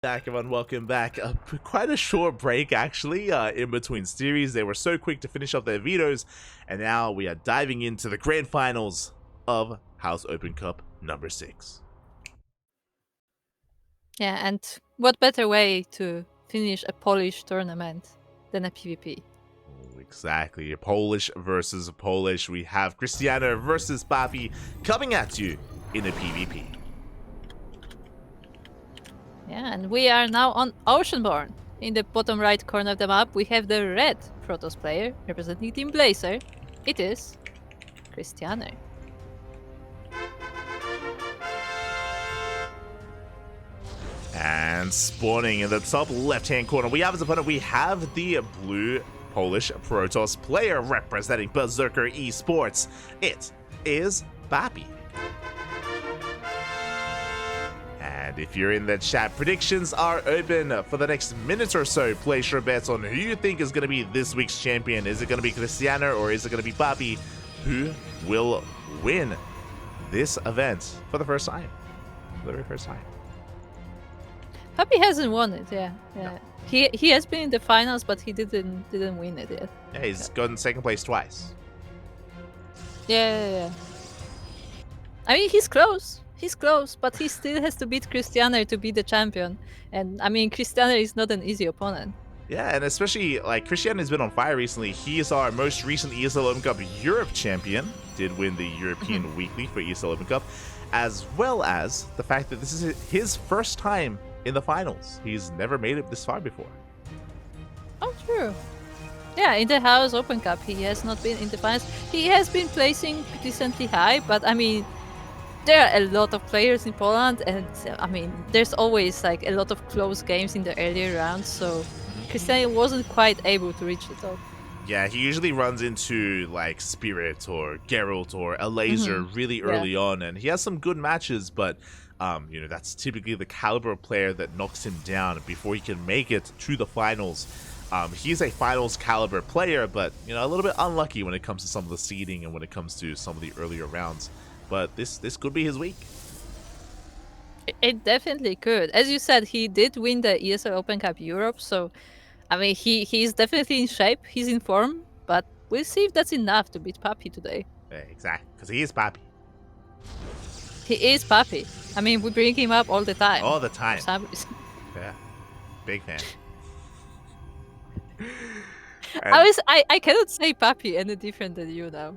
Back, everyone, welcome back. Quite a short break, actually, in between series. They were so quick to finish up their vetoes, and now we are diving into the grand finals of House Open Cup number 6. Yeah, and what better way to finish a Polish tournament than a PvP? Exactly, Polish versus Polish. We have Krystianer versus PAPI coming at you in a PvP. Yeah, and we are now on Oceanborn. In the bottom right corner of the map, we have the red Protoss player representing Team Blazer. It is Krystianer. And spawning in the top left-hand corner, we have as opponent, we have the blue Polish Protoss player representing Berserker Esports. It is PAPI. And if you're in the chat, predictions are open for the next minute or so. Place your bets on who you think is going to be this week's champion. Is it going to be Krystianer or is it going to be PAPI? Who will win this event for the first time? For the very first time. PAPI hasn't won it, yeah. No. He has been in the finals, but he didn't win it yet. Yeah, he's gotten second place twice. Yeah. I mean, he's close. He's close, but he still has to beat Krystianer to be the champion. And I mean, Krystianer is not an easy opponent. Yeah, and especially, like, Krystianer has been on fire recently. He is our most recent ESL Open Cup Europe champion. Did win the European Weekly for ESL Open Cup. As well as the fact that this is his first time in the finals. He's never made it this far before. Oh, true. Yeah, in the House Open Cup, he has not been in the finals. He has been placing decently high, but I mean, there are a lot of players in Poland, and I mean, there's always like a lot of close games in the earlier rounds, so Krystianer wasn't quite able to reach the top. Yeah, he usually runs into like Spirit or Geralt or a Laser really early on, and he has some good matches, but you know, that's typically the caliber of player that knocks him down before he can make it to the finals. He's a finals caliber player, but you know, a little bit unlucky when it comes to some of the seeding and when it comes to some of the earlier rounds. But this could be his week. It definitely could. As you said, he did win the ESL Open Cup Europe, so I mean, he's definitely in shape, he's in form, but we'll see if that's enough to beat PAPI today. Yeah, exactly, because he is PAPI. He is PAPI. I mean, we bring him up all the time. All the time. For some reason. Yeah, big fan. I cannot say PAPI any different than you now.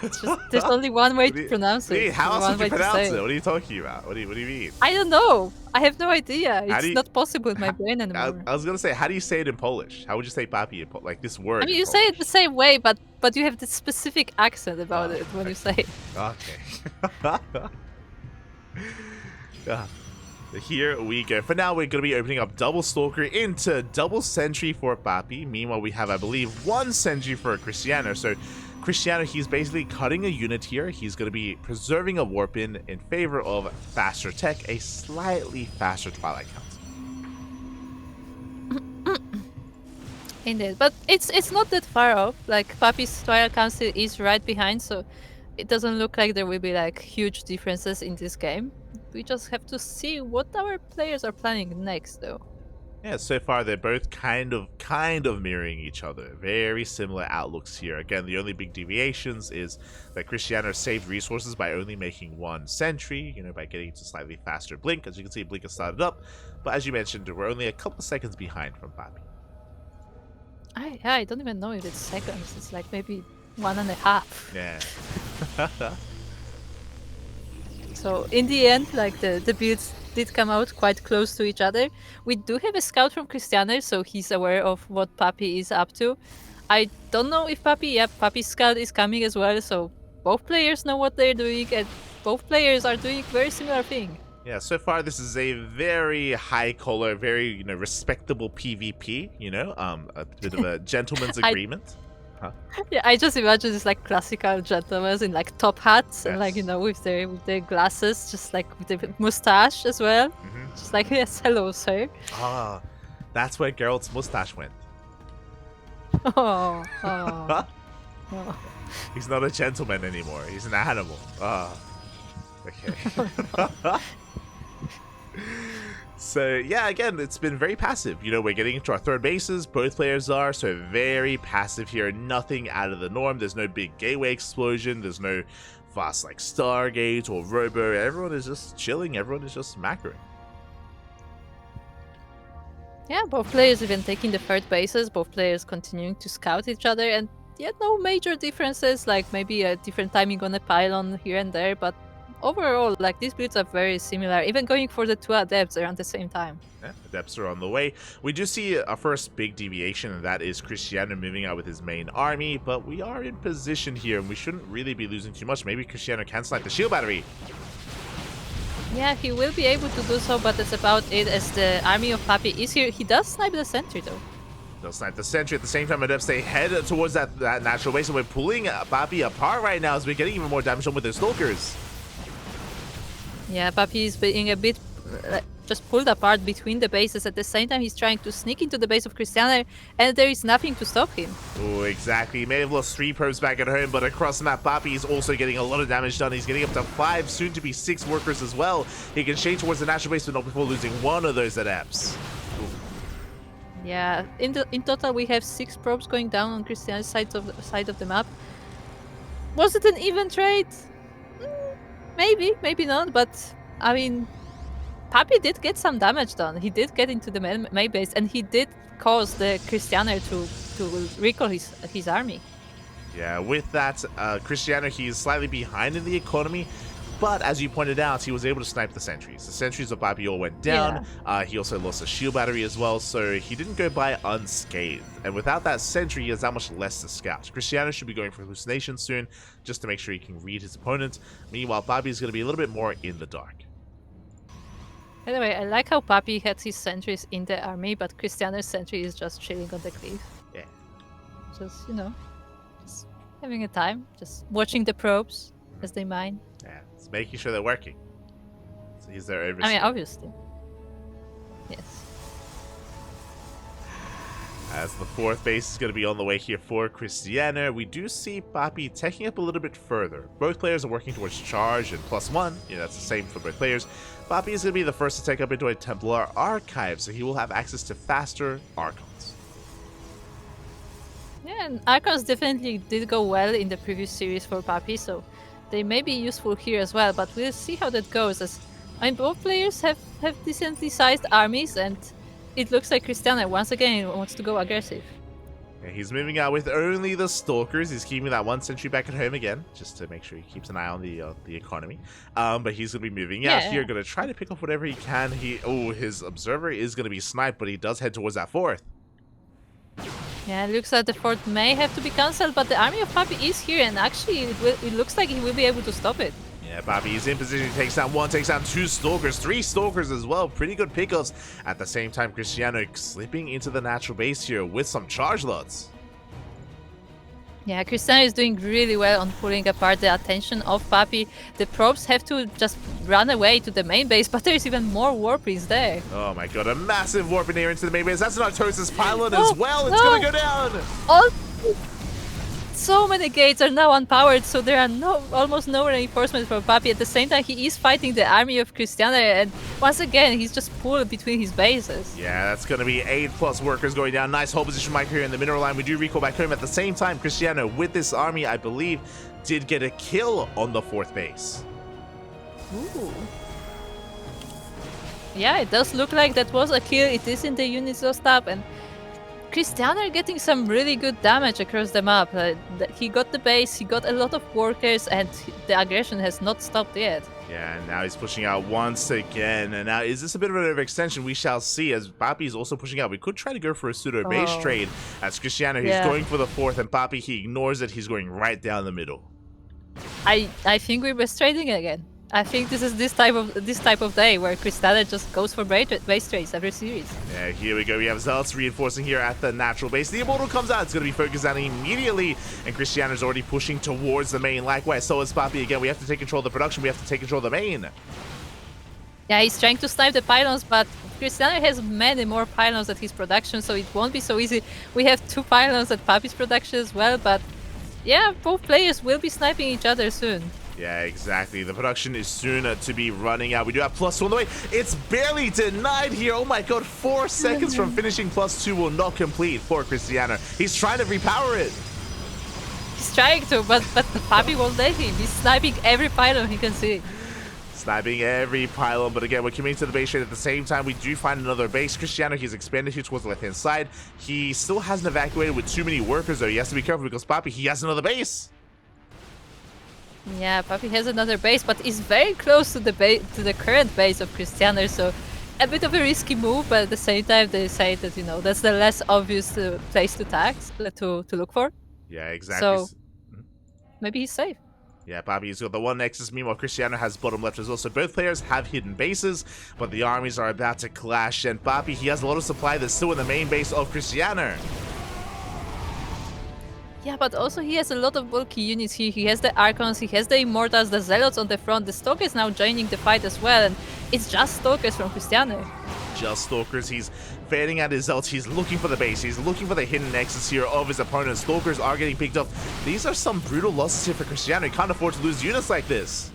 It's just, there's only one way to pronounce it. How else would you pronounce it? it? What are you talking about? What do you mean? I don't know. I have no idea. It's not possible in my brain anymore. I was gonna say, how do you say it in Polish? How would you say PAPI in like this word? I mean, you say it the same way, but you have this specific accent about it when you say it. Okay. Here we go. For now, we're going to be opening up double Stalker into double Sentry for PAPI. Meanwhile, we have, I believe, one Sentry for Krystianer. So Krystianer, he's basically cutting a unit here. He's going to be preserving a Warp in favor of faster tech, a slightly faster Twilight Council. Indeed, but it's not that far off. Like, PAPI's Twilight Council is right behind, so it doesn't look like there will be like huge differences in this game. We just have to see what our players are planning next, though. Yeah, so far they're both kind of mirroring each other. Very similar outlooks here. Again, the only big deviations is that Krystianer saved resources by only making one Sentry, you know, by getting to slightly faster Blink. As you can see, Blink has started up, but as you mentioned, we're only a couple seconds behind from PAPI. I don't even know if it's seconds. It's like maybe 1.5. Yeah. So in the end, like the builds did come out quite close to each other. We do have a scout from Krystianer, so he's aware of what PAPI is up to. I don't know if PAPI's scout is coming as well, so both players know what they're doing, and both players are doing very similar thing. Yeah, so far this is a very high collar, very, you know, respectable PvP, you know, a bit of a gentleman's agreement. Huh? Yeah, I just imagine it's like classical gentlemen in like top hats and like, you know, with their glasses, just like with the mustache as well. Just like, yes, hello, sir. Ah, that's where Geralt's mustache went. Oh. He's not a gentleman anymore. He's an animal. Ah, okay. So yeah, again, it's been very passive. You know, we're getting into our third bases, both players are, so very passive here. Nothing out of the norm. There's no big gateway explosion. There's no fast like Stargate or Robo. Everyone is just chilling. Everyone is just macroing. Yeah, both players even taking the third bases, both players continuing to scout each other, and yet no major differences, like maybe a different timing on a pylon here and there, but overall, like, these builds are very similar, even going for the 2 adepts around the same time. Yeah, adepts are on the way. We do see our first big deviation, and that is Krystianer moving out with his main army, but we are in position here, and we shouldn't really be losing too much. Maybe Krystianer can snipe the shield battery. Yeah, he will be able to do so, but that's about it, as the army of PAPI is here. He does snipe the sentry, though. They'll snipe the sentry at the same time. Adepts, they head towards that natural base, and we're pulling PAPI apart right now as we're getting even more damage on with their stalkers. Yeah, PAPI is being a bit just pulled apart between the bases. At the same time, he's trying to sneak into the base of Krystianer, and there is nothing to stop him. Oh, exactly. He may have lost 3 probes back at home, but across the map, PAPI is also getting a lot of damage done. He's getting up to 5, soon to be 6 workers as well. He can shade towards the natural base, but not before losing 1 of those adepts. Yeah, in total we have 6 probes going down on Krystianer's side of the map. Was it an even trade? Maybe not, but I mean, PAPI did get some damage done. He did get into the main base, and he did cause the Krystianer to recall his army. Yeah, with that, Krystianer, he is slightly behind in the economy, but as you pointed out, he was able to snipe the sentries. The sentries of PAPI all went down. Yeah. He also lost a shield battery as well, so he didn't go by unscathed. And without that sentry, he has that much less to scout. Krystianer should be going for hallucination soon, just to make sure he can read his opponent. Meanwhile, PAPI is going to be a little bit more in the dark. Anyway, I like how PAPI had his sentries in the army, but Krystianer's sentry is just chilling on the cliff. Yeah. Just, just having a time, just watching the probes as they mine. Yeah, it's making sure they're working. So he's there overseeing. I mean, obviously. Yes. As the 4th base is going to be on the way here for Krystianer, we do see PAPI taking up a little bit further. Both players are working towards charge and +1. Yeah, that's the same for both players. PAPI is going to be the first to take up into a Templar archive, so he will have access to faster Archons. Yeah, and Archons definitely did go well in the previous series for PAPI, so they may be useful here as well, but we'll see how that goes, as both players have decently sized armies, and it looks like Krystianer once again wants to go aggressive. Yeah, he's moving out with only the stalkers. He's keeping that 1 sentry back at home again, just to make sure he keeps an eye on the economy. But he's going to be moving out here, going to try to pick up whatever he can. His observer is going to be sniped, but he does head towards that 4th. Yeah, it looks like the 4th may have to be cancelled, but the army of PAPI is here, and actually it looks like he will be able to stop it. Yeah, PAPI is in position. He takes down 1, takes down 2 stalkers, 3 stalkers as well. Pretty good pickups. At the same time, Krystianer slipping into the natural base here with some charge lots. Yeah, Krystianer is doing really well on pulling apart the attention of PAPI. The probes have to just run away to the main base, but there's even more warpings there. Oh my god, a massive warp in here into the main base. That's an Artosis pylon as well. It's gonna go down. So many gates are now unpowered, so there are almost no reinforcements for PAPI. At the same time, he is fighting the army of Krystianer, and once again, he's just pulled between his bases. Yeah, that's going to be 8+ workers going down. Nice hold position right here in the mineral line. We do recall back home. At the same time, Krystianer, with this army, I believe, did get a kill on the 4th base. Ooh. Yeah, it does look like that was a kill. It is in the units of stab, and Krystianer getting some really good damage across the map. He got the base, he got a lot of workers, and the aggression has not stopped yet. Yeah, and now he's pushing out once again. And now, is this a bit of an overextension? We shall see, as PAPI is also pushing out. We could try to go for a pseudo base trade. As Krystianer, he's going for the 4th, and PAPI, he ignores it. He's going right down the middle. I think we're base trading again. I think this is this type of day where Krystianer just goes for base trades every series. Yeah, here we go. We have Zealots reinforcing here at the natural base. The Immortal comes out. It's going to be focused on immediately, and Krystianer's already pushing towards the main. Likewise, so is PAPI. Again, we have to take control of the production. We have to take control of the main. Yeah, he's trying to snipe the pylons, but Krystianer has many more pylons at his production, so it won't be so easy. We have 2 pylons at PAPI's production as well, but yeah, both players will be sniping each other soon. Yeah, exactly. The production is soon to be running out. We do have +2 on the way. It's barely denied here. Oh my god, 4 seconds from finishing +2 will not complete for Krystianer. He's trying to repower it. He's trying to, but the PAPI won't let him. He's sniping every pylon he can see. Sniping every pylon, but again, we're coming to the base trade at the same time. We do find another base. Krystianer, he's expanded here towards the left-hand side. He still hasn't evacuated with too many workers, though. He has to be careful because PAPI, he has another base. Yeah, PAPI has another base, but is very close to the current base of Krystianer, so a bit of a risky move, but at the same time they say that, you know, that's the less obvious place to tax, to look for. Yeah, exactly. So maybe he's safe. Yeah, PAPI's got the one Nexus, meanwhile Krystianer has bottom left as well, so both players have hidden bases, but the armies are about to clash, and PAPI, he has a lot of supply that's still in the main base of Krystianer. Yeah, but also he has a lot of bulky units here. He has the Archons, he has the Immortals, the Zealots on the front. The Stalkers now joining the fight as well, and it's just Stalkers from Krystianer. Just Stalkers, he's fanning out his Zealots, he's looking for the base, he's looking for the hidden Nexus here of his opponent. Stalkers are getting picked up. These are some brutal losses here for Krystianer. He can't afford to lose units like this.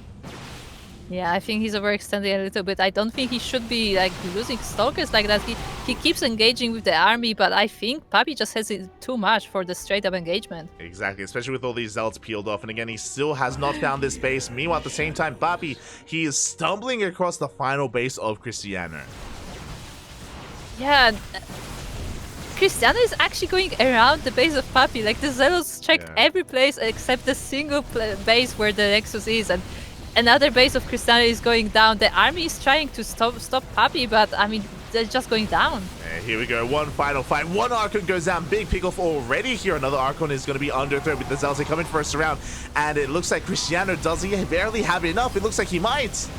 Yeah, I think he's overextending a little bit. I don't think he should be like losing Stalkers like that. He keeps engaging with the army, but I think PAPI just has it too much for the straight up engagement. Exactly, especially with all these Zealots peeled off. And again, he still has not found this base. Meanwhile, at the same time, PAPI, he is stumbling across the final base of Krystianer. Yeah, Krystianer is actually going around the base of PAPI. Like the Zealots checked every place except the single base where the Nexus is, and another base of Krystianer is going down. The army is trying to stop PAPI, but I mean, they're just going down. And here we go, one final fight. One Archon goes down. Big pick-off already here. Another Archon is going to be under threat with the Zealots coming first round. And it looks like Krystianer, does he barely have enough? It looks like he might.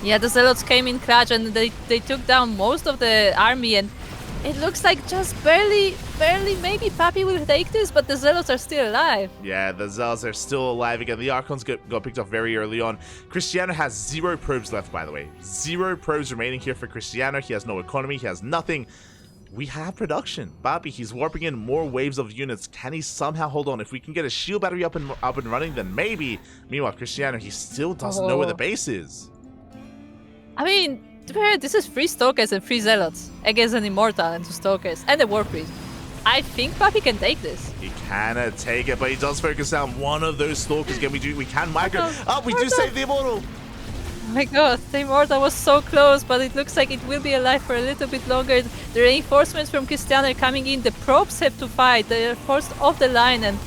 Yeah, the Zealots came in clutch and they took down most of the army, and it looks like just barely maybe PAPI will take this, but the Zealots are still alive. Yeah, the Zealots are still alive again. The Archons got picked off very early on. Krystianer has 0 probes left, by the way. 0 probes remaining here for Krystianer. He has no economy. He has nothing. We have production. PAPI, he's warping in more waves of units. Can he somehow hold on? If we can get a shield battery up and running, then maybe. Meanwhile, Krystianer, he still doesn't know where the base is. I mean, to be fair, this is 3 Stalkers and 3 Zealots against an Immortal and 2 Stalkers and a War Priest. I think PAPI can take this. He cannot take it, but he does focus down one of those Stalkers. Again, we can micro. Oh, we do save the Immortal. Oh my god, the Immortal was so close, but it looks like it will be alive for a little bit longer. The reinforcements from Krystianer coming in, the probes have to fight, they're forced off the line, and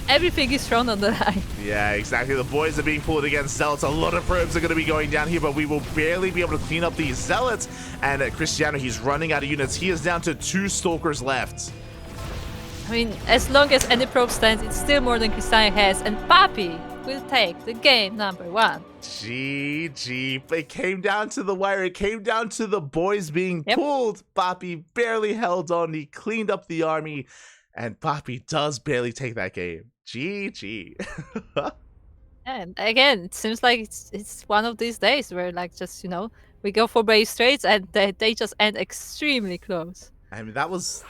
everything is thrown on the line. Yeah, exactly. The boys are being pulled against Zealots. A lot of probes are going to be going down here, but we will barely be able to clean up these Zealots. And Krystianer, he's running out of units. He is down to 2 Stalkers left. I mean, as long as any probe stands, it's still more than Krystianer has, and PAPI will take the game number 1. GG. It came down to the wire. It came down to the boys being pulled. PAPI barely held on. He cleaned up the army, and PAPI does barely take that game. GG. And again, it seems like it's one of these days where, like, just, you know, we go for base trades and they just end extremely close. I mean, that was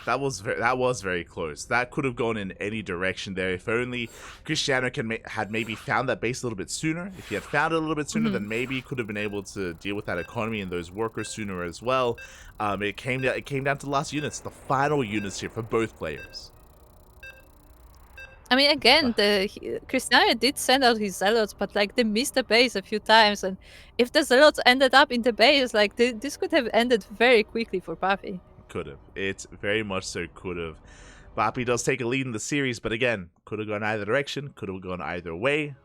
very close. That could have gone in any direction there. If only Krystianer had maybe found that base a little bit sooner. If he had found it a little bit sooner, then maybe he could have been able to deal with that economy and those workers sooner as well. It came down to the last units, the final units here for both players. I mean, again, Krystianer did send out his Zealots, but like they missed the base a few times, and if the Zealots ended up in the base, like this could have ended very quickly for PAPI. Could have. It very much so could have. PAPI does take a lead in the series, but again, could have gone either direction, could have gone either way.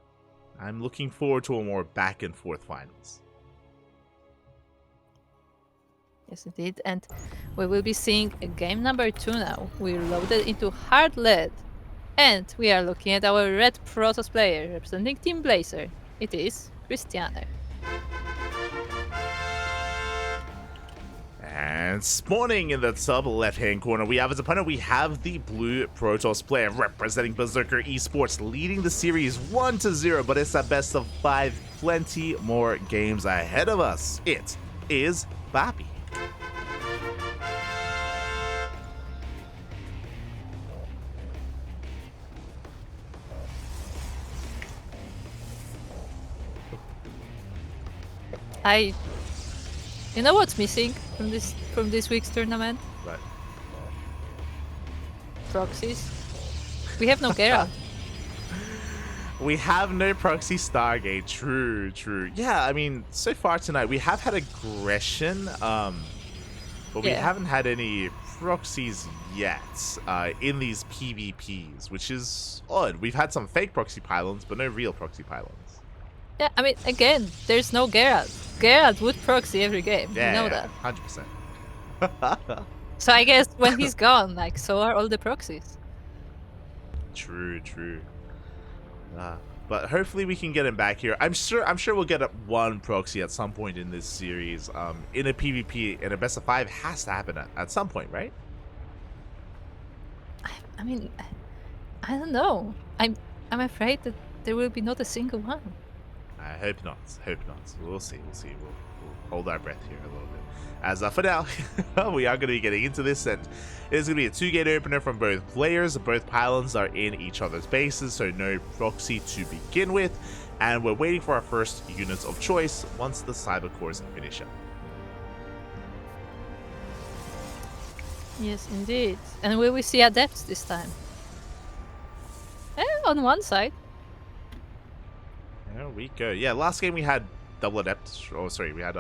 I'm looking forward to a more back and forth finals. Yes, indeed, and we will be seeing game number 2 now. We're loaded into hard lead. And we are looking at our red Protoss player representing Team Blazer. It is Krystianer. And spawning in the top left-hand corner, we have as opponent, we have the blue Protoss player representing Berserker Esports, leading the series 1-0, but it's a best of 5, plenty more games ahead of us. It is PAPI. You know what's missing from this week's tournament? But Proxies. We have no Geralt. we have no proxy Stargate. True, true. Yeah, I mean, so far tonight we have had aggression, but we haven't had any proxies yet in these PvPs, which is odd. We've had some fake proxy pylons, but no real proxy pylons. Yeah, I mean, again, there's no Geralt. Geralt would proxy every game. Yeah, you know that. 100%. So I guess when he's gone, like, so are all the proxies. True, true. But hopefully we can get him back here. I'm sure we'll get up one proxy at some point in this series. In a PvP, in a best of 5 has to happen at some point, right? I mean, I don't know. I'm afraid that there will be not a single one. I hope not. Hope not. We'll see. We'll hold our breath here a little bit. As for now, we are going to be getting into this, and it's going to be a 2-gate opener from both players. Both pylons are in each other's bases, so no proxy to begin with. And we're waiting for our first units of choice once the cyber cores finish up. Yes, indeed. And will we see adepts this time? On one side. There we go. Yeah, last game we had double adepts. Oh, sorry, we had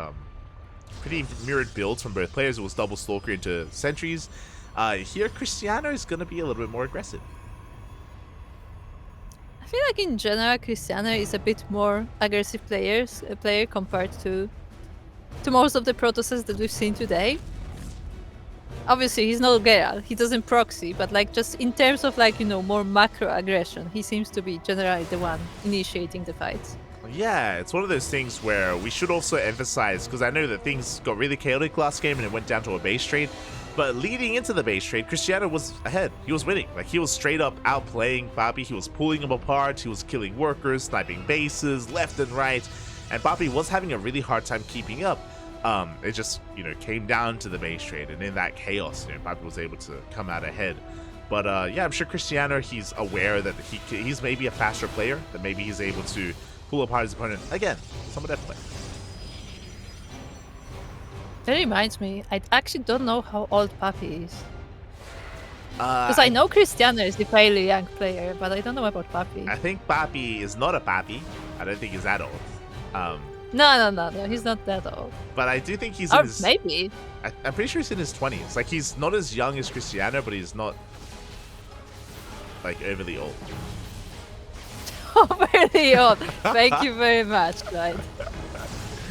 pretty mirrored builds from both players. It was double Stalker into Sentries. Here, Krystianer is going to be a little bit more aggressive. I feel like in general, Krystianer is a bit more aggressive player compared to most of the Protosses that we've seen today. Obviously, he's not Geralt. He doesn't proxy, but like just in terms of like, you know, more macro aggression, he seems to be generally the one initiating the fights. Yeah, it's one of those things where we should also emphasize, because I know that things got really chaotic last game and it went down to a base trade, but leading into the base trade, Krystianer was ahead. He was winning. Like, he was straight up outplaying PAPI. He was pulling him apart. He was killing workers, sniping bases left and right, and PAPI was having a really hard time keeping up. It just, you know, came down to the base trade, and in that chaos, you know, PAPI was able to come out ahead. But yeah, I'm sure Krystianer, he's aware that he's maybe a faster player, that maybe he's able to pull apart his opponent. Again, some of that play. That reminds me, I actually don't know how old PAPI is. Because I know Krystianer is the fairly young player, but I don't know about PAPI. I think PAPI is not a PAPI. I don't think he's that old. No, he's not that old. But I do think he's in his... maybe. I'm pretty sure he's in his 20s. Like, he's not as young as Krystianer, but he's not, like, overly old. Overly old. Thank you very much, Clyde.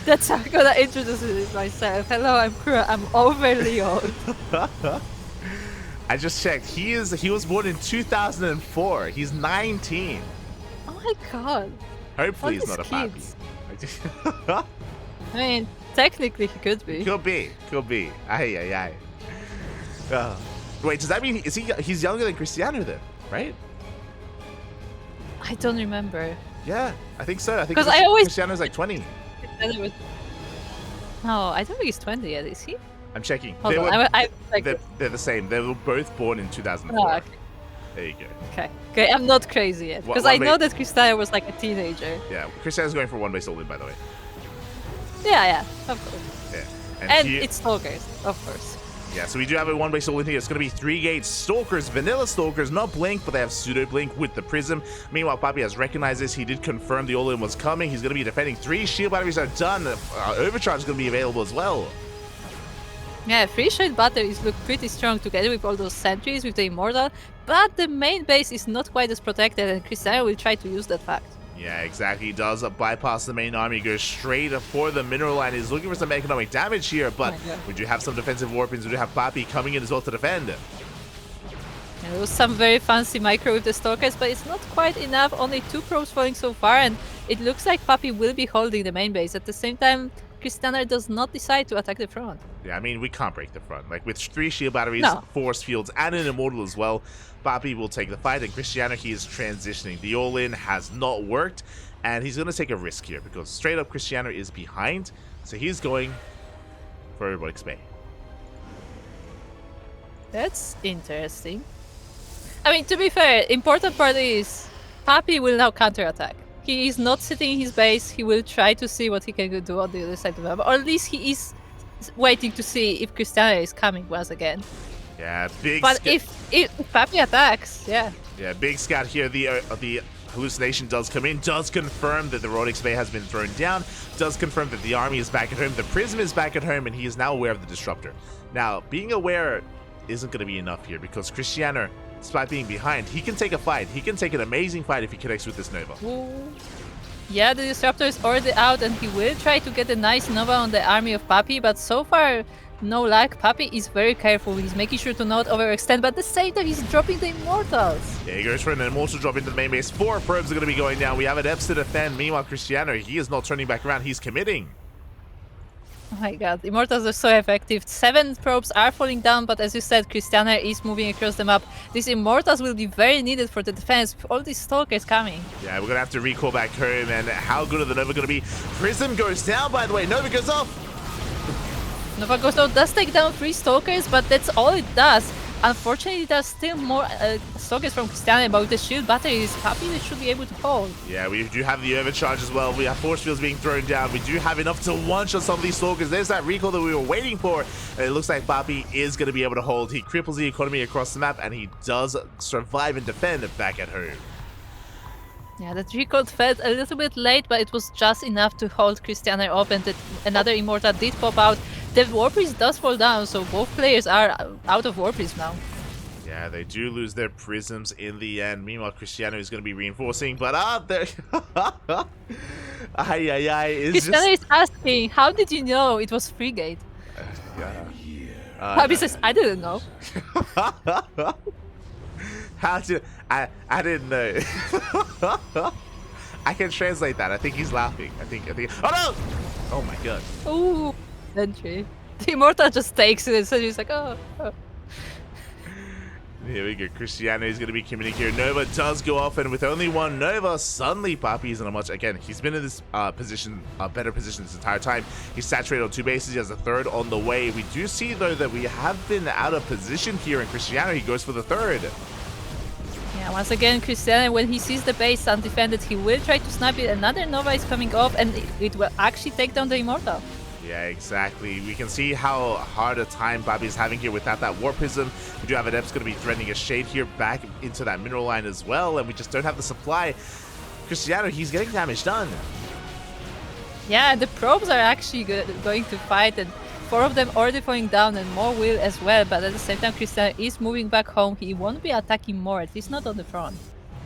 That's how I'm gonna introduce myself. Hello, I'm overly old. I just checked. He was born in 2004. He's 19. Oh my god. Hopefully he's not a PAPI. I mean, technically he could be. Could be. Aye. Wait, does that mean he's younger than Krystianer then, right? I don't remember. Yeah, I think so. I think Krystianer's like 20. No, I don't think he's 20 yet, is he? I'm checking. They're the same. They were both born in 2004. Oh, okay. There you go. Okay, I'm not crazy yet. Because I know that Krystianer was like a teenager. Yeah, Krystianer's going for one base all-in, by the way. Yeah, of course. Yeah. And it's Stalkers, of course. Yeah, so we do have a one base all-in here. It's going to be 3-gate Stalkers, vanilla Stalkers, not Blink, but they have pseudo-Blink with the Prism. Meanwhile, PAPI has recognized this. He did confirm the all-in was coming. He's going to be defending 3. Shield batteries are done. Overcharge is going to be available as well. Yeah, 3 shield batteries look pretty strong together with all those sentries, with the Immortal, but the main base is not quite as protected, and Krystianer will try to use that fact. Yeah, exactly. He does bypass the main army, goes straight for the mineral line. He's looking for some economic damage here, but we do have some defensive warpings. We do have PAPI coming in as well to defend. Yeah, there was some very fancy micro with the Stalkers, but it's not quite enough. Only 2 probes falling so far, and it looks like PAPI will be holding the main base. At the same time, Krystianer does not decide to attack the front. Yeah, I mean, we can't break the front. Like, with 3 shield batteries, force fields, and an Immortal as well, PAPI will take the fight, and Krystianer, he is transitioning. The all-in has not worked, and he's going to take a risk here, because straight up Krystianer is behind, so he's going for Robotics Bay. That's interesting. I mean, to be fair, important part is PAPI will now counterattack. He is not sitting in his base. He will try to see what he can do on the other side of the map. Or at least he is waiting to see if Krystianer is coming once again. Yeah, big. But if PAPI attacks, yeah. Yeah, big scout here. The hallucination does come in, does confirm that the Rodix Bay has been thrown down, does confirm that the army is back at home, the Prism is back at home, and he is now aware of the Disruptor. Now, being aware isn't going to be enough here because Krystianer, despite being behind, he can take a fight. He can take an amazing fight if he connects with this Nova. Ooh. Yeah, the Disruptor is already out, and he will try to get a nice Nova on the army of PAPI, but so far, no luck. PAPI is very careful. He's making sure to not overextend, but at the same time, he's dropping the Immortals. Yeah, he goes for an Immortal drop into the main base. 4 probes are going to be going down. We have Adepts to defend. Meanwhile, Krystianer, he is not turning back around. He's committing. Oh my god, Immortals are so effective. 7 probes are falling down, but as you said, Krystianer is moving across the map. These Immortals will be very needed for the defense with all these Stalkers coming. Yeah, we're going to have to recall back home, and how good are the Nova going to be? Prism goes down, by the way. Nova goes off. Nova goes down, does take down 3 Stalkers, but that's all it does. Unfortunately, there's still more Stalkers from Krystianer, but with the shield batteries, PAPI they should be able to hold. Yeah, we do have the overcharge as well. We have force fields being thrown down. We do have enough to one-shot some of these Stalkers. There's that recall that we were waiting for. And it looks like PAPI is going to be able to hold. He cripples the economy across the map, and he does survive and defend back at home. Yeah, that recall fed a little bit late, but it was just enough to hold Krystianer up, and another Immortal did pop out. The War Priest does fall down, so both players are out of War Priest now. Yeah, they do lose their prisms in the end. Meanwhile, Krystianer is going to be reinforcing, but there... Krystianer is asking, how did you know it was Frigate? PAPI says, I didn't know. How did... I didn't know. I can translate that. I think he's laughing. I think... Oh, no! Oh, my God. Ooh. Entry. The Immortal just takes it, so he's like, oh. Here we go. Krystianer is going to be committing here. Nova does go off, and with only 1 Nova, suddenly PAPI is in a much... Again, he's been in this position, better position this entire time. He's saturated on 2 bases. He has a 3rd on the way. We do see, though, that we have been out of position here, and Krystianer, he goes for the 3rd. Yeah, once again, Krystianer, when he sees the base undefended, he will try to snipe it. Another Nova is coming off, and it will actually take down the Immortal. Yeah, exactly. We can see how hard a time PAPI is having here without that War Prism. We do have Adepts going to be threatening a Shade here back into that mineral line as well, and we just don't have the supply. Krystianer, he's getting damage done. Yeah, the probes are actually going to fight, and 4 of them already falling down, and more will as well, but at the same time, Krystianer is moving back home. He won't be attacking more, at least not on the front.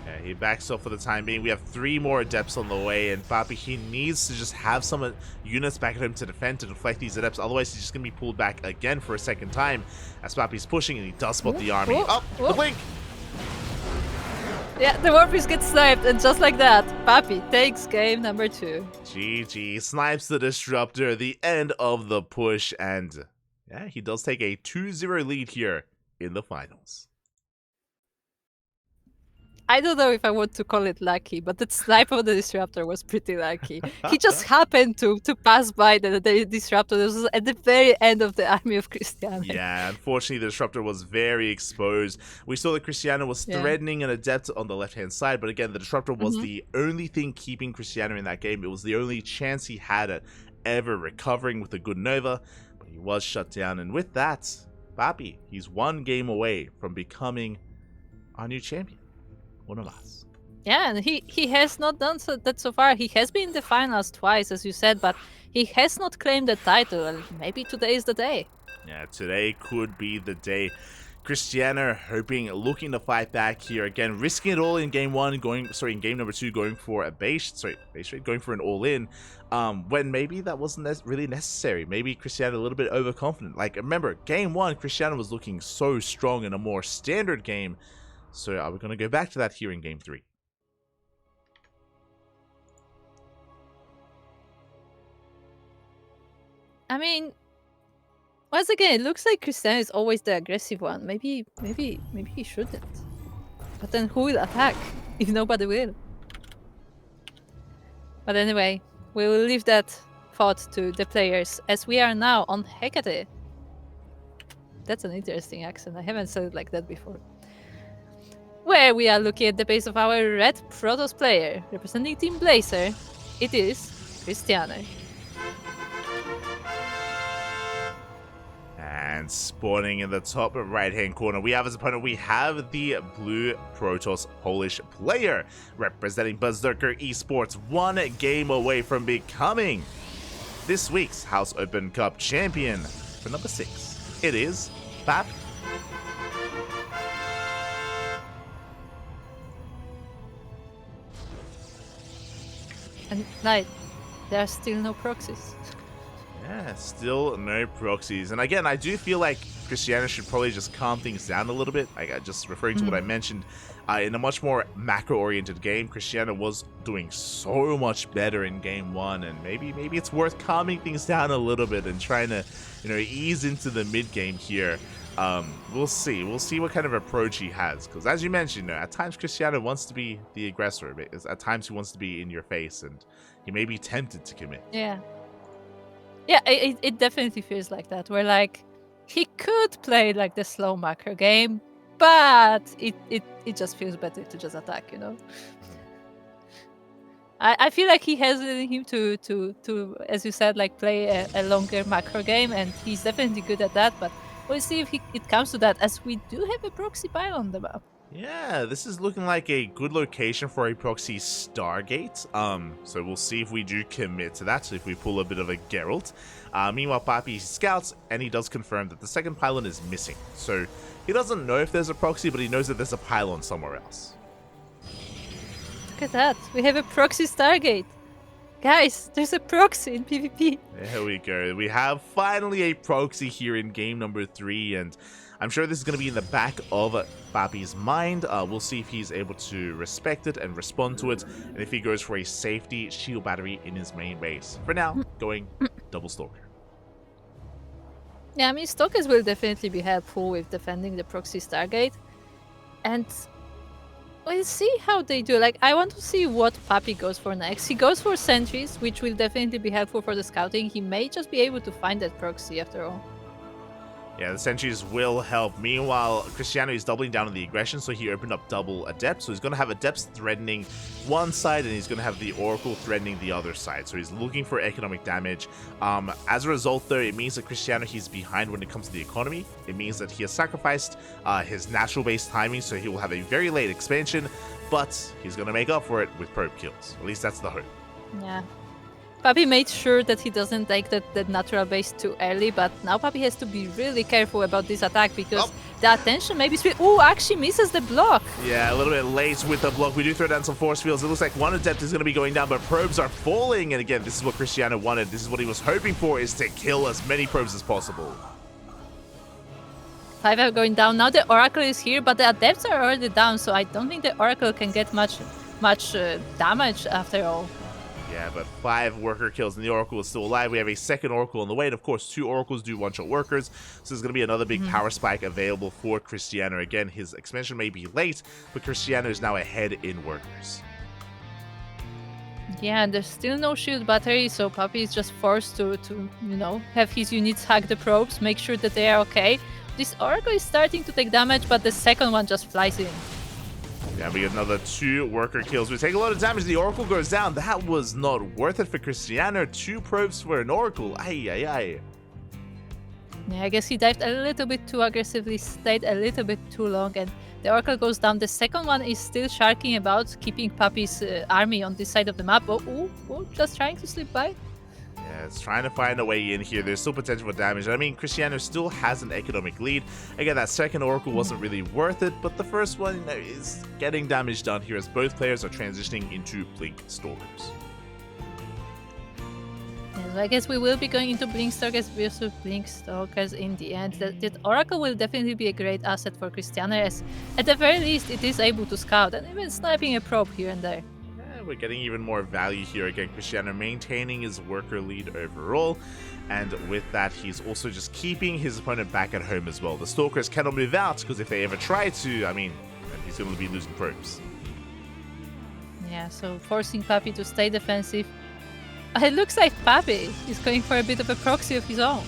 Yeah, he backs off for the time being. We have 3 more Adepts on the way, and PAPI, he needs to just have some units back at him to defend, to deflect these Adepts. Otherwise, he's just going to be pulled back again for a 2nd time as PAPI's pushing, and he does spot the army. Oh, the blink! Yeah, the War Priest gets sniped, and just like that, PAPI takes game number 2. GG, snipes the Disruptor, the end of the push, and yeah, he does take a 2-0 lead here in the finals. I don't know if I want to call it lucky, but that snipe of the Disruptor was pretty lucky. He just happened to pass by the Disruptor. This was at the very end of the army of Krystianer. Yeah, unfortunately, the Disruptor was very exposed. We saw that Krystianer was threatening an Adept on the left-hand side, but again, the Disruptor was the only thing keeping Krystianer in that game. It was the only chance he had at ever recovering with a good Nova, but he was shut down. And with that, PAPI, he's 1 game away from becoming our new champion. One of us. Yeah, and he has not done that so far. He has been in the finals twice, as you said, but he has not claimed the title. And maybe today is the day. Yeah, today could be the day. Krystianer looking to fight back here again, risking it all in game 1, in game number 2, going for a base rate, going for an all-in, when maybe that wasn't really necessary. Maybe Krystianer a little bit overconfident. Like, remember, game 1, Krystianer was looking so strong in a more standard game. So we're going to go back to that here in game 3. I mean, once again, it looks like Krystianer is always the aggressive one. Maybe he shouldn't. But then who will attack if nobody will? But anyway, we will leave that thought to the players as we are now on Hecate. That's an interesting accent. I haven't said it like that before. where we are looking at the base of our red Protoss player. Representing Team Blazer, it is Krystianer. And spawning in the top right-hand corner, we have as opponent, we have the blue Protoss Polish player. Representing Berserker Esports, 1 game away from becoming this week's House Open Cup champion. For number 6, it is PAPI. And Knight, there are still no proxies. Yeah, still no proxies. And again, I do feel like Krystianer should probably just calm things down a little bit. Like, just referring to what I mentioned, in a much more macro-oriented game, Krystianer was doing so much better in game 1, and maybe it's worth calming things down a little bit and trying to, ease into the mid game here. We'll see. We'll see what kind of approach he has, because as you mentioned, at times Krystianer wants to be the aggressor. At times he wants to be in your face, and he may be tempted to commit. Yeah. Yeah, it definitely feels like that, where like he could play like the slow macro game, but it just feels better to just attack, I feel like he has it in him to as you said, like play a longer macro game, and he's definitely good at that, but we'll see if it comes to that, as we do have a proxy pile on the map. Yeah, this is looking like a good location for a proxy Stargate. So we'll see if we do commit to that, so if we pull a bit of a Geralt. Meanwhile, PAPI scouts, and he does confirm that the second pylon is missing. So he doesn't know if there's a proxy, but he knows that there's a pylon somewhere else. Look at that, we have a proxy Stargate. Guys, there's a proxy in PvP. There we go. We have finally a proxy here in game number 3, and I'm sure this is going to be in the back of PAPI's mind. We'll see if he's able to respect it and respond to it, and if he goes for a safety shield battery in his main base. For now, going double Stalker. Yeah, I mean, Stalkers will definitely be helpful with defending the proxy Stargate, and we'll see how they do. Like, I want to see what PAPI goes for next. He goes for sentries, which will definitely be helpful for the scouting. He may just be able to find that proxy after all. Yeah, the sentries will help. Meanwhile, Krystianer is doubling down on the aggression, so he opened up double Adept. So he's going to have Adepts threatening one side, and he's going to have the Oracle threatening the other side. So he's looking for economic damage. As a result, though, it means that Krystianer, he's behind when it comes to the economy. It means that he has sacrificed his natural base timing, so he will have a very late expansion, but he's going to make up for it with probe kills. At least that's the hope. Yeah. PAPI made sure that he doesn't take that natural base too early, but now PAPI has to be really careful about this attack, because the attention maybe sweet. Ooh, actually misses the block. Yeah, a little bit late with the block. We do throw down some force fields. It looks like one Adept is going to be going down, but probes are falling. And again, this is what Krystianer wanted. This is what he was hoping for, is to kill as many probes as possible. 5 are going down. Now the Oracle is here, but the Adepts are already down, so I don't think the Oracle can get much damage after all. Yeah, but 5 worker kills and the Oracle is still alive. We have a second Oracle on the way, and of course 2 Oracles do one-shot workers, so there's going to be another big power spike available for Krystianer. Again, his expansion may be late, but Krystianer is now ahead in workers. Yeah, and there's still no shield battery, so PAPI is just forced to have his units hack the probes, make sure that they are okay. This Oracle is starting to take damage, but the second one just flies in. Yeah, we get another 2 worker kills. We take a lot of damage. The Oracle goes down. That was not worth it for Krystianer. 2 probes for an Oracle. Ay, ay, ay. Yeah, I guess he dived a little bit too aggressively, stayed a little bit too long, and the Oracle goes down. The second one is still sharking about, keeping PAPI's army on this side of the map. Oh, just trying to slip by. Yeah, it's trying to find a way in here. There's still potential for damage. I mean, Krystianer still has an economic lead. Again, that second Oracle wasn't really worth it, but the first one is getting damage done here as both players are transitioning into Blink Stalkers. Yeah, so I guess we will be going into Blink Stalkers versus Blink Stalkers in the end. That Oracle will definitely be a great asset for Krystianer, as at the very least it is able to scout and even sniping a probe here and there. We're getting even more value here. Again, Krystianer maintaining his worker lead overall, and with that, he's also just keeping his opponent back at home as well. The Stalkers cannot move out, because if they ever try to, I mean, he's going to be losing probes. Yeah, so forcing PAPI to stay defensive. It looks like PAPI is going for a bit of a proxy of his own.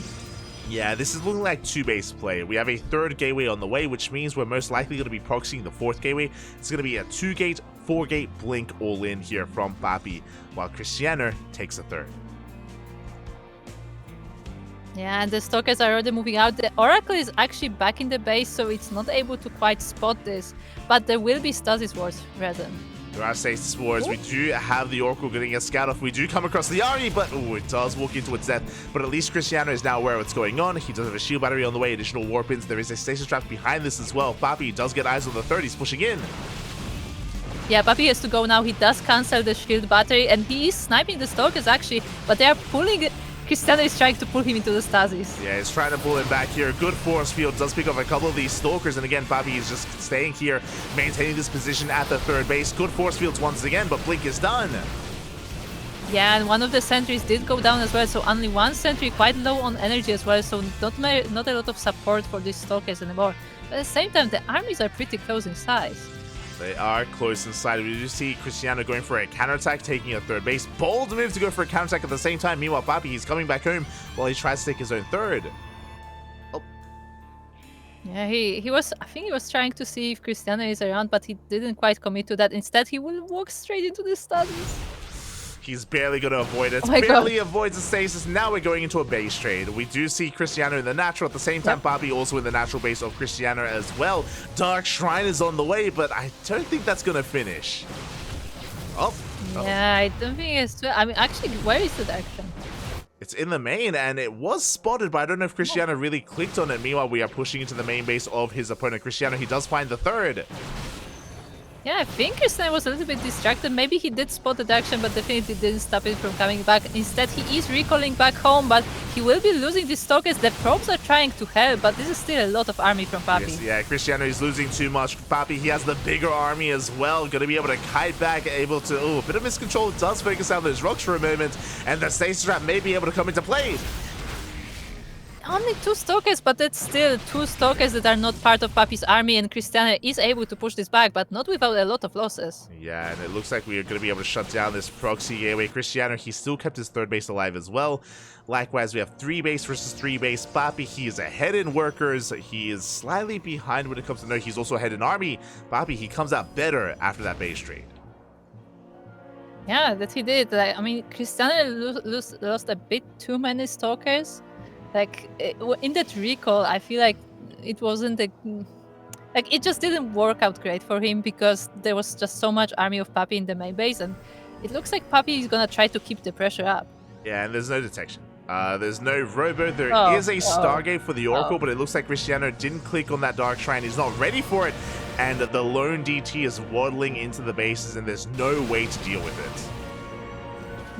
Yeah, this is looking like 2-base play. We have a 3rd gateway on the way, which means we're most likely going to be proxying the 4th gateway. It's going to be a 2-gate, 4-gate blink all in here from PAPI, while Krystianer takes a 3rd. Yeah, and the Stalkers are already moving out. The Oracle is actually back in the base, so it's not able to quite spot this. But there will be Stasis Wards, Redden. There are Stasis Wards. We do have the Oracle getting a scout off. We do come across the army, but it does walk into its death. But at least Krystianer is now aware of what's going on. He does have a shield battery on the way, additional warpins. There is a Stasis trap behind this as well. PAPI does get eyes on the 3rd. He's pushing in. Yeah, PAPI has to go now. He does cancel the shield battery, and he is sniping the Stalkers actually, but they are pulling. Krystianer is trying to pull him into the stasis. Yeah, he's trying to pull him back here. Good force field does pick off a couple of these Stalkers, and again, PAPI is just staying here, maintaining this position at the 3rd base. Good force fields once again, but blink is done. Yeah, and one of the sentries did go down as well, so only one sentry, quite low on energy as well, so not a lot of support for these Stalkers anymore. But at the same time, the armies are pretty close in size. They are close inside. We do see Krystianer going for a counterattack, taking a 3rd base. Bold move to go for a counterattack at the same time. Meanwhile, PAPI, he's coming back home while he tries to take his own 3rd. Oh. Yeah, I think he was trying to see if Krystianer is around, but he didn't quite commit to that. Instead, he will walk straight into the stasis. He's barely going to avoid it. Oh Barely avoids the stasis. Now we're going into a base trade. We do see Krystianer in the natural. At the same time, PAPI also in the natural base of Krystianer as well. Dark Shrine is on the way, but I don't think that's going to finish. Oh. Yeah, I don't think it's... I mean, actually, where is the direction? It's in the main, and it was spotted, but I don't know if Krystianer really clicked on it. Meanwhile, we are pushing into the main base of his opponent. Krystianer, he does find the 3rd. Yeah, I think Krystianer was a little bit distracted. Maybe he did spot the direction, but definitely didn't stop it from coming back. Instead, he is recalling back home, but he will be losing these Stalkers. The probes are trying to help, but this is still a lot of army from PAPI. Yes, yeah, Krystianer is losing too much. PAPI, he has the bigger army as well. Going to be able to kite back, able to... Oh, a bit of miscontrol. Does focus out those rocks for a moment, and the Stasis Trap may be able to come into play. Only 2 Stalkers, but that's still 2 Stalkers that are not part of PAPI's army, and Krystianer is able to push this back, but not without a lot of losses. Yeah, and it looks like we are going to be able to shut down this proxy gateway. Krystianer, he still kept his 3rd base alive as well. Likewise, we have 3 base versus 3 base. PAPI, he is ahead in workers. He is slightly behind when it comes to... No, he's also ahead in army. PAPI, he comes out better after that base trade. Yeah, that he did. Like, I mean, Krystianer lost a bit too many Stalkers. Like, in that recall, I feel like it wasn't like, it just didn't work out great for him because there was just so much army of PAPI in the main base, and it looks like PAPI is gonna try to keep the pressure up. Yeah, and there's no detection. There's no robo. There is a Stargate for the Oracle, but it looks like Krystianer didn't click on that Dark Shrine. He's not ready for it, and the lone DT is waddling into the bases, and there's no way to deal with it.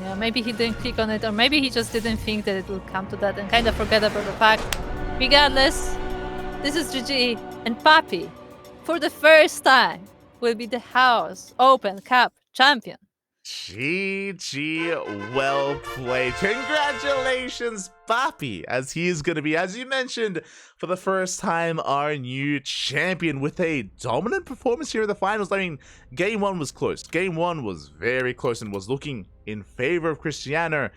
Yeah, maybe he didn't click on it, or maybe he just didn't think that it would come to that and kind of forget about the fact. Regardless, this is GG, and PAPI, for the first time, will be the House Open Cup champion. GG, well played. Congratulations, PAPI, as he is going to be, as you mentioned, for the first time, our new champion with a dominant performance here in the finals. I mean, game 1 was close. Game 1 was very close and was looking in favor of Krystianer.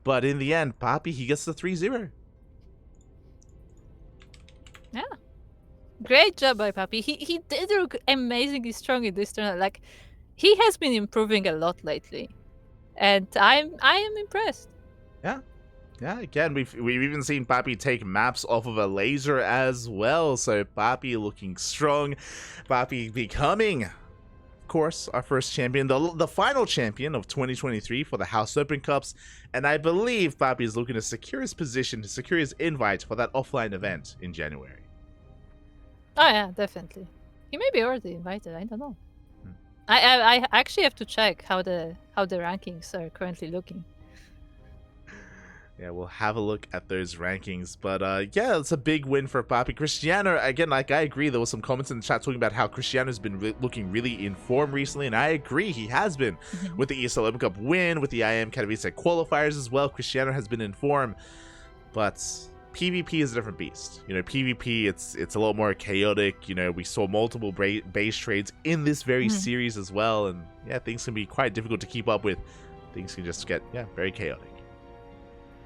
But in the end, PAPI, he gets the 3-0. Yeah. Great job by PAPI. He did look amazingly strong in this tournament. Like, he has been improving a lot lately, and I am impressed. Yeah, again, we've even seen PAPI take maps off of a laser as well. So PAPI looking strong, PAPI becoming, of course, our first champion, the final champion of 2023 for the House Open Cups. And I believe PAPI is looking to secure his position, to secure his invite for that offline event in January. Oh yeah, definitely. He may be already invited. I don't know. I actually have to check how the rankings are currently looking. Yeah, we'll have a look at those rankings. But yeah, it's a big win for PAPI. Krystianer, again, like, I agree. There was some comments in the chat talking about how Krystianer's been looking really in form recently, and I agree, he has been. With the ESL Open Cup win, with the IM Katowice qualifiers as well, Krystianer has been in form. But PvP is a different beast. You know, PvP, it's a lot more chaotic. You know, we saw multiple base trades in this very series as well, and yeah, things can be quite difficult to keep up with. Things can just get, yeah, very chaotic.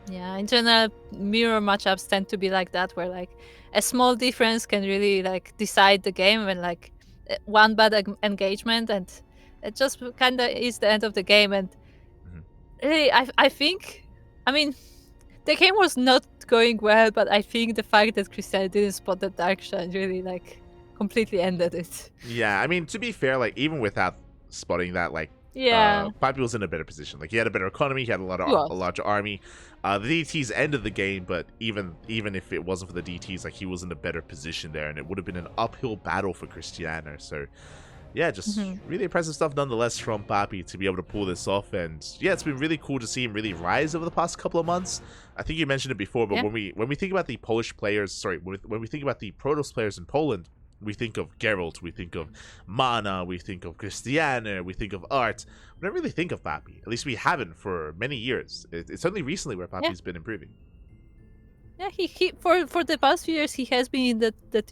Yeah, in general, mirror matchups tend to be like that, where like a small difference can really like decide the game, when like one bad engagement and it just kind of is the end of the game. And Mhm. really, I think, I mean, the game was not going well, but I think the fact that Krystianer didn't spot the dark shine really like completely ended it. Yeah, I mean, to be fair, like even without spotting that, like Yeah, PAPI was in a better position. Like he had a better economy, he had he a was. larger army. The DTs ended the game, but even if it wasn't for the DTs, like he was in a better position there, and it would have been an uphill battle for Krystianer. So yeah, just Hmm. really impressive stuff nonetheless from Papi to be able to pull this off. And yeah, it's been really cool to see him really rise over the past couple of months. I think you mentioned it before, but Yeah, when we think about the Polish players, sorry, when we think about the Protoss players in Poland, we think of Geralt, we think of Mana, we think of Krystianer, we think of Art. We don't really think of Papi. At least we haven't for many years. It's only recently where yeah. Papi's been improving. Yeah, he for the past few years he has been in that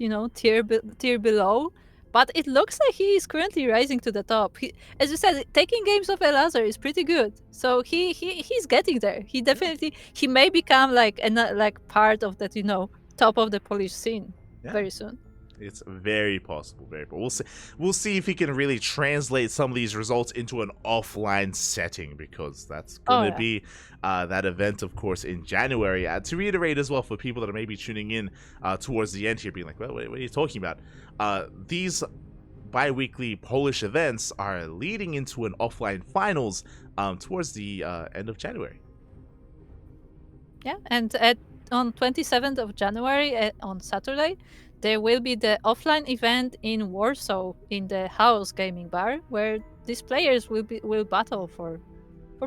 tier below, but it looks like he is currently rising to the top. He, as you said, taking games of Elazar is pretty good, so he's getting there. He Yeah, definitely he may become like like part of that top of the Polish scene yeah. very soon. It's very possible, very possible. We'll see if he can really translate some of these results into an offline setting, because that's Oh gonna yeah, be that event, of course, in January. To reiterate as well, for people that are maybe tuning in towards the end here, being like, "Well, what are you talking about?" These bi-weekly Polish events are leading into an offline finals towards the end of January. yeah, and on 27th of January on Saturday, there will be the offline event in Warsaw in the House Gaming Bar, where these players will battle for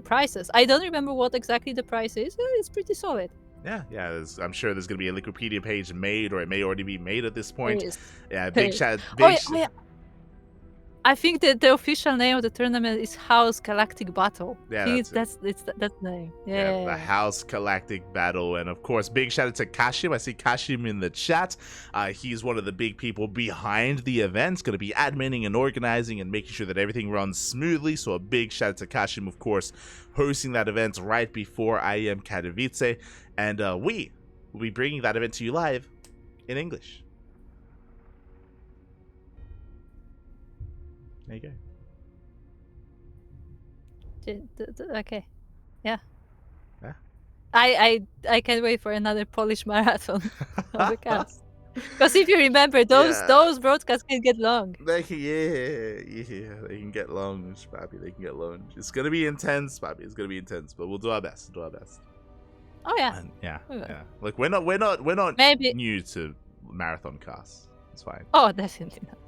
prizes. I don't remember what exactly the price is. It's pretty solid. Yeah, yeah. I'm sure there's gonna be a Wikipedia page made, or it may already be made at this There point. is. Yeah, There big is. shout, Oh, big. yeah, I think that the official name of the tournament is House Galactic Battle. Yeah, I think that's it. that's the name. Yeah, the Yeah. House Galactic Battle. And of course, big shout out to Kashim. I see Kashim in the chat. He's one of the big people behind the event, going to be adminning and organizing and making sure that everything runs smoothly. So a big shout out to Kashim, of course, hosting that event right before IEM Katowice. And we will be bringing that event to you live in English. There you go. Okay. Yeah. Yeah. I can't wait for another Polish marathon of the cast. Because if you remember, Yeah. those broadcasts can get long. They can, yeah, they can get long, Pappy. They can get long. It's gonna be intense, Pappy. It's gonna be intense, but we'll do our best. Do our best. Oh yeah. And yeah, We will. yeah. Look, we're not Maybe. new to marathon casts. It's fine. Oh, definitely not.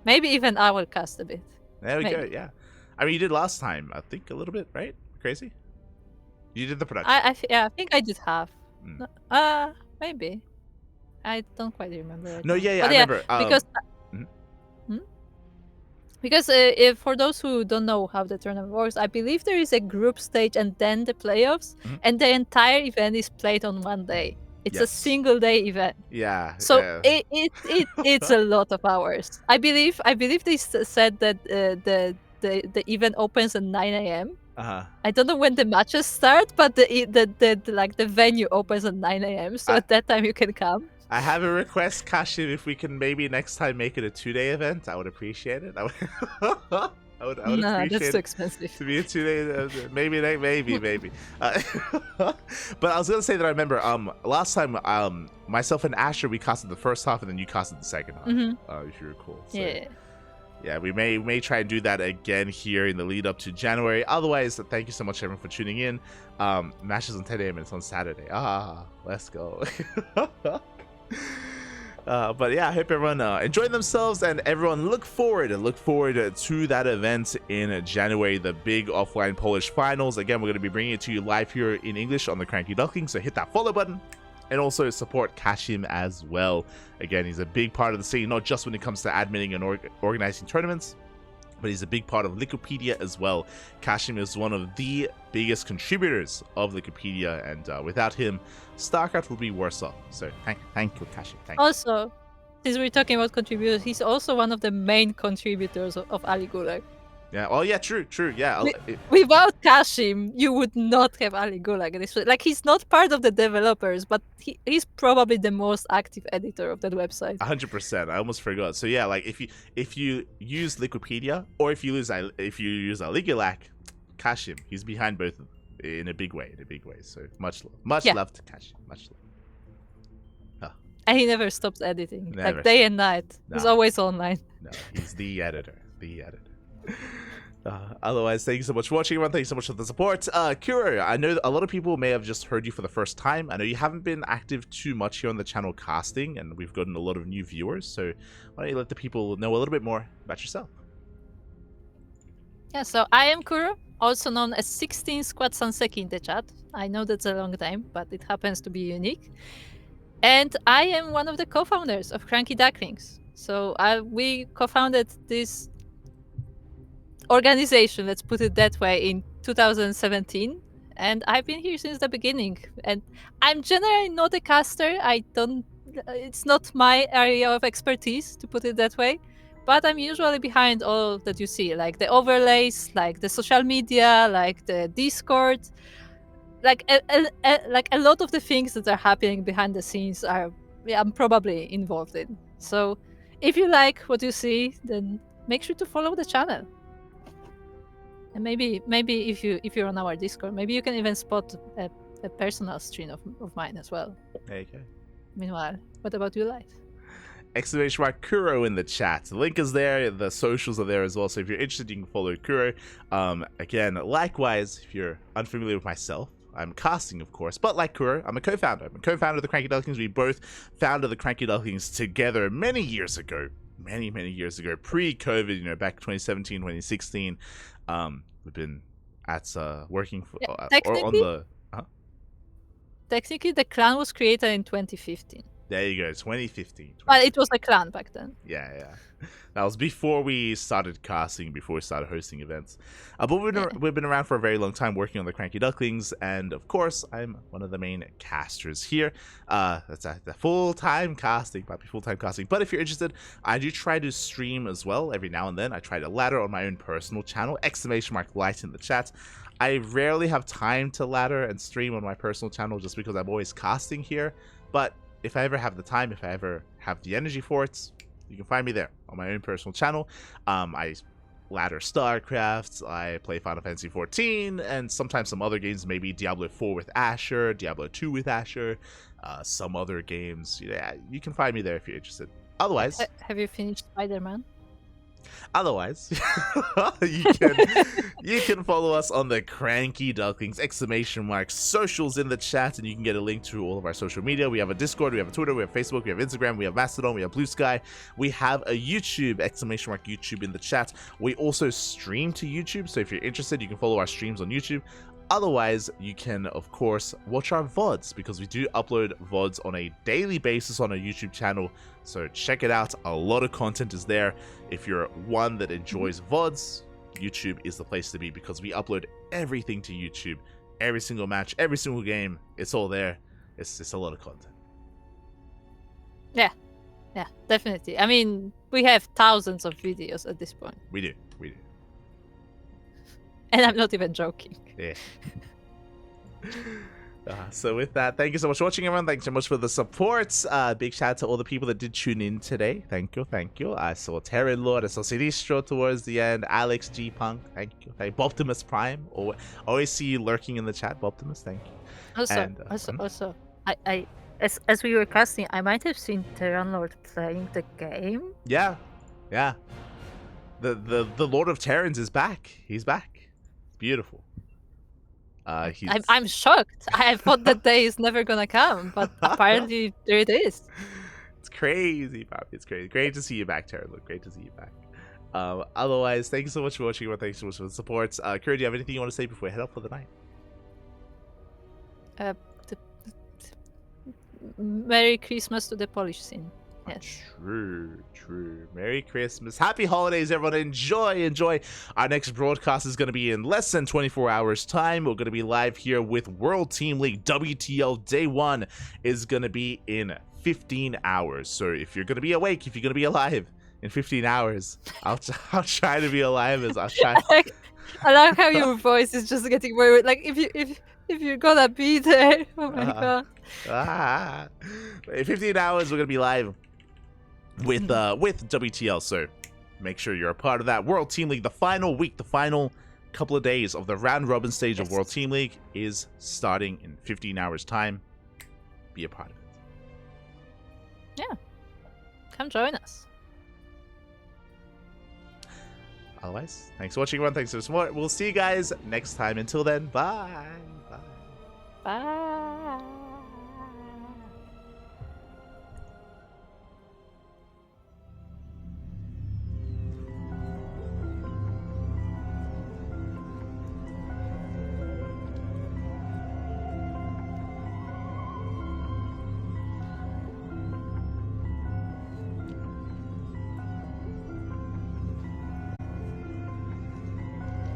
Maybe even I will cast a bit. There we go. Maybe. Yeah, I mean, you did last time. I think a little bit, right? Crazy. You did the production. I think I did half. Mm. No, maybe. I don't quite remember right No, now. yeah, But I remember. because Mhm. hmm? Because if for those who don't know how the tournament works, I believe there is a group stage and then the playoffs, Mhm. and the entire event is played on one day. It's a Yes. single day event. Yeah. So Yeah. it's a lot of hours. I believe they said that the event opens at 9 a.m. Uh-huh. I don't know when the matches start, but the like the venue opens at 9 a.m. So I- at that time you can come. I have a request, Kashim. If we can maybe next time make it a 2-day event, I would appreciate it. I would No, appreciate that's too it expensive. to be a 2-day. Maybe. But I was gonna say that I remember last time myself and Asher, we casted the first half and then you casted the second half. Mhm. If you recall. So, Yeah. yeah, we may try and do that again here in the lead up to January. Otherwise, thank you so much everyone for tuning in. Matches on 10 a.m. and it's on Saturday. Let's go. But yeah, I hope everyone enjoyed themselves, and everyone look forward to that event in January, the big offline Polish finals. Again, we're going to be bringing it to you live here in English on the CranKy Ducklings, so hit that follow button. And also support Kashim as well. Again, he's a big part of the scene, not just when it comes to adminning and organizing tournaments, but he's a big part of Wikipedia as well. Kashim is one of the biggest contributors of Wikipedia, and without him, StarCraft would be worse off. So thank you, Kashim. Thank you. Also, since we're talking about contributors, he's also one of the main contributors of Ali Gulag. Yeah. Oh, yeah. True. Yeah. Without Kashim, you would not have Ali Gulag this way. Like, he's not part of the developers, but he's probably the most active editor of that website. 100%. I almost forgot. So yeah, like if you use Liquipedia or if you use Ali Gulag, Kashim, he's behind both in a big way. So much love to Kashim. Much love. And he never stops editing. Never. Like day and night. No. He's always online. No, he's the editor. Otherwise, thank you so much for watching, everyone. Thank you so much for the support. Kuro, I know a lot of people may have just heard you for the first time. I know you haven't been active too much here on the channel casting, and we've gotten a lot of new viewers. So why don't you let the people know a little bit more about yourself? Yeah, so I am Kuro, also known as 16 Squad Sanseki in the chat. I know that's a long name, but it happens to be unique. And I am one of the co-founders of CranKy Ducklings. So we co-founded this organization, let's put it that way, in 2017. And I've been here since the beginning. And I'm generally not a caster. It's not my area of expertise, to put it that way. But I'm usually behind all that you see, like the overlays, like the social media, like the Discord. Like a lot of the things that are happening behind the scenes I'm probably involved in. So if you like what you see, then make sure to follow the channel. And maybe if you're on our Discord, maybe you can even spot a personal stream of mine as well. There you go. Meanwhile, what about you, Light? ! Kuro in the chat. The link is there. The socials are there as well. So if you're interested, you can follow Kuro. Again, likewise, if you're unfamiliar with myself, I'm casting, of course, but like Kuro, I'm a co-founder. I'm a co-founder of the CranKy Ducklings. We both founded the CranKy Ducklings together many years ago. Many years ago, pre-COVID, back 2017, 2016. We've been at working for or on the. Technically, the clan was created in 2015. There you go, 2015. But it was a clan back then. Yeah. That was before we started casting, before we started hosting events. But we've been around for a very long time working on the CranKy Ducklings, and of course, I'm one of the main casters here. That's the full-time casting, PAPI full-time casting. But if you're interested, I do try to stream as well every now and then. I try to ladder on my own personal channel, ! Light in the chat. I rarely have time to ladder and stream on my personal channel just because I'm always casting here. But if I ever have the time, if I ever have the energy for it, you can find me there on my own personal channel. I ladder StarCraft, I play Final Fantasy 14, and sometimes some other games, maybe Diablo 4 with Asher, Diablo 2 with Asher, some other games. Yeah, you can find me there if you're interested. Otherwise, have you finished Spider-Man? Otherwise, you can follow us on the CranKy Ducklings ! Socials in the chat, and you can get a link to all of our social media. We have a Discord, we have a Twitter, we have Facebook, we have Instagram, we have Mastodon, we have Blue Sky, we have a YouTube ! YouTube in the chat. We also stream to YouTube, so if you're interested, you can follow our streams on YouTube. Otherwise, you can, of course, watch our VODs, because we do upload VODs on a daily basis on our YouTube channel. So check it out. A lot of content is there. If you're one that enjoys VODs, YouTube is the place to be, because we upload everything to YouTube. Every single match, every single game, it's all there. It's a lot of content. Yeah, definitely. I mean, we have thousands of videos at this point. We do. And I'm not even joking. Yeah. So with that, thank you so much for watching, everyone. Thanks so much for the support. Big shout out to all the people that did tune in today. Thank you. I saw Terran Lord, I saw Sinistro towards the end, Alex G Punk, thank you. Boptimus Prime, always see you lurking in the chat, Boptimus, thank you. Also, as we were casting, I might have seen Terran Lord playing the game. Yeah. The Lord of Terrans is back. He's back. Beautiful. I'm shocked. I thought that day is never gonna come, but apparently there it is. It's crazy, Papi. It's crazy. Great to see you back, Terran. Great to see you back. Otherwise, thank you so much for watching. Thanks so much for the support. Kurt, do you have anything you want to say before we head up for the night? Merry Christmas to the Polish scene. Yes. True. Merry Christmas. Happy holidays, everyone. Enjoy. Our next broadcast is going to be in less than 24 hours time. We're going to be live here with World Team League WTL. Day 1 is going to be in 15 hours. So if you're going to be awake, if you're going to be alive in 15 hours. I'll try to be alive as I'll try. I like how your voice is just getting very like if you're gonna be there. Oh my god. In 15 hours we're gonna be live with WTL. So make sure you're a part of that World Team League. The final week, the final couple of days of the round robin stage of World Team League is starting in 15 hours time. Be a part of it. Yeah. Come join us. Otherwise, thanks for watching, everyone. Thanks for support. We'll see you guys next time. Until then, bye. Bye.